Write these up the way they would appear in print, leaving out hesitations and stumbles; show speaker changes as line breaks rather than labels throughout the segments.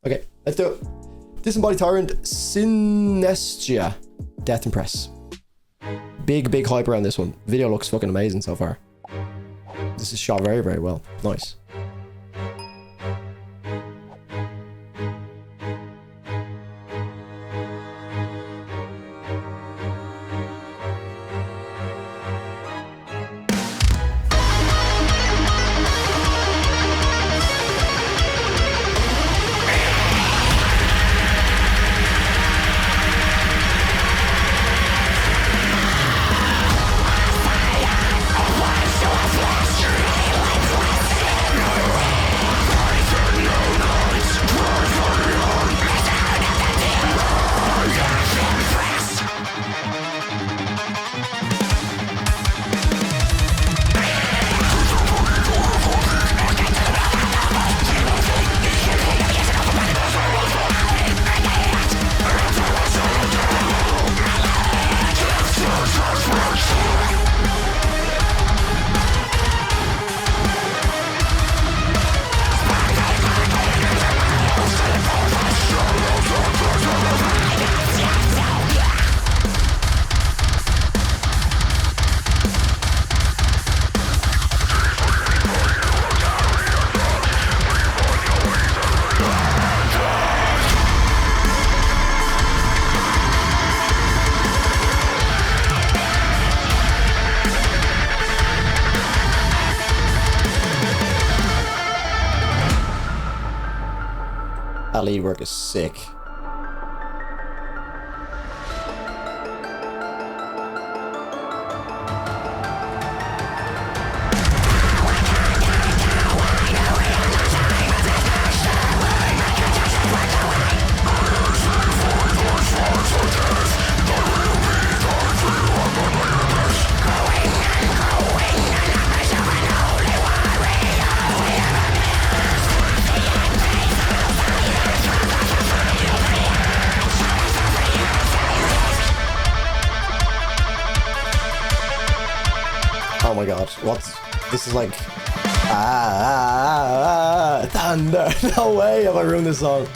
Okay, let's do it. Disembodied Tyrant, Synestia, Death Empress. Big hype around this one. Video looks fucking amazing so far. This is shot very, very well. Nice. That lead work is sick. Oh my god, what? This is like... thunder! No way have I ruined this song.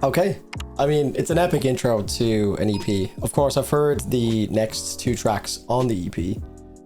Okay, I mean, it's an epic intro to an EP. Of course, I've heard the next 2 tracks on the EP.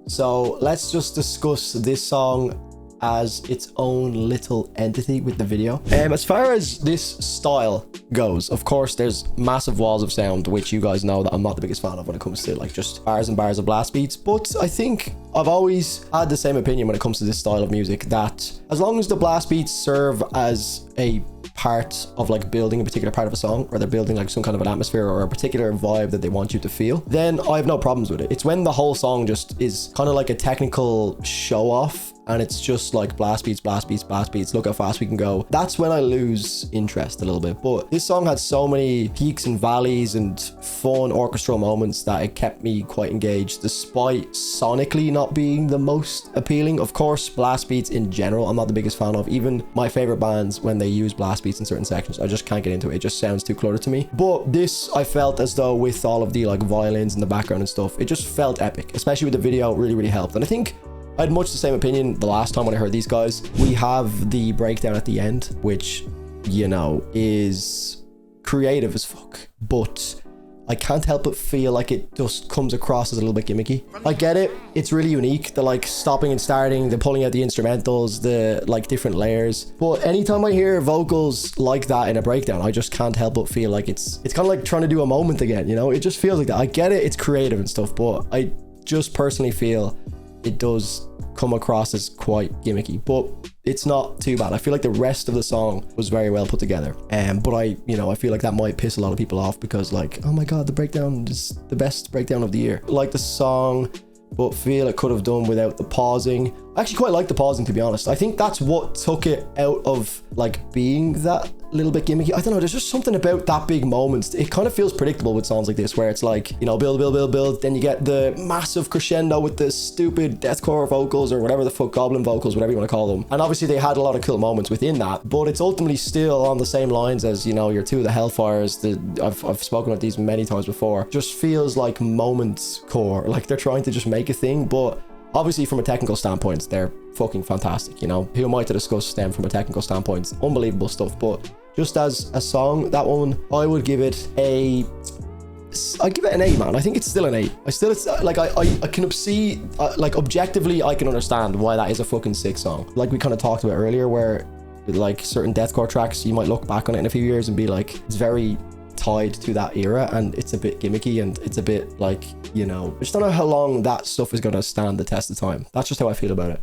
So let's just discuss this song as its own little entity with the video. As far as this style goes, of course, there's massive walls of sound, which you guys know that I'm not the biggest fan of when it comes to like just bars and bars of blast beats. But I think I've always had the same opinion when it comes to this style of music, that as long as the blast beats serve as a part of like building a particular part of a song, or they're building like some kind of an atmosphere or a particular vibe that they want you to feel, then I have no problems with it. It's when the whole song just is kind of like a technical show off and it's just like blast beats, blast beats, blast beats, look how fast we can go. That's when I lose interest a little bit. But this song had so many peaks and valleys and fun orchestral moments that it kept me quite engaged, despite sonically not being the most appealing. Of course, blast beats in general, I'm not the biggest fan of. Even my favorite bands, when they use blast beats in certain sections, I just can't get into it. It just sounds too cluttered to me. But this, I felt as though with all of the like violins in the background and stuff, it just felt epic, especially with the video. It really helped. And I think I had much the same opinion the last time when I heard these guys. We have the breakdown at the end, which, you know, is creative as fuck, but I can't help but feel like it just comes across as a little bit gimmicky. I get it. It's really unique. The like stopping and starting, the pulling out the instrumentals, the like different layers. But anytime I hear vocals like that in a breakdown, I just can't help but feel like it's kind of like trying to do a moment again, you know? It just feels like that. I get it. It's creative and stuff, but I just personally feel it does come across as quite gimmicky, but it's not too bad. I feel like the rest of the song was very well put together. But I feel like that might piss a lot of people off because like, oh my God, the breakdown is the best breakdown of the year. I like the song, but feel it could have done without the pausing. I actually quite like the pausing, to be honest. I think that's what took it out of like being that little bit gimmicky. I don't know, there's just something about that big moment. It kind of feels predictable with songs like this, where it's like, you know, build, build, build, build, then you get the massive crescendo with the stupid deathcore vocals or whatever the fuck, goblin vocals, whatever you want to call them. And obviously they had a lot of cool moments within that, but it's ultimately still on the same lines as, you know, your Two of the Hellfires. I've spoken about these many times before. Just feels like moments core, like they're trying to just make a thing, but obviously from a technical standpoint, they're fucking fantastic, you know? Who am I to discuss them from a technical standpoint? Unbelievable stuff, but just as a song, that one, I would give it I'd give it an 8, man. I think it's still an 8. It's like, I can see, like objectively, I can understand why that is a fucking sick song. Like we kind of talked about earlier, where like certain deathcore tracks, you might look back on it in a few years and be like, it's very tied to that era and it's a bit gimmicky and it's a bit like, you know, I just don't know how long that stuff is going to stand the test of time. That's just how I feel about it.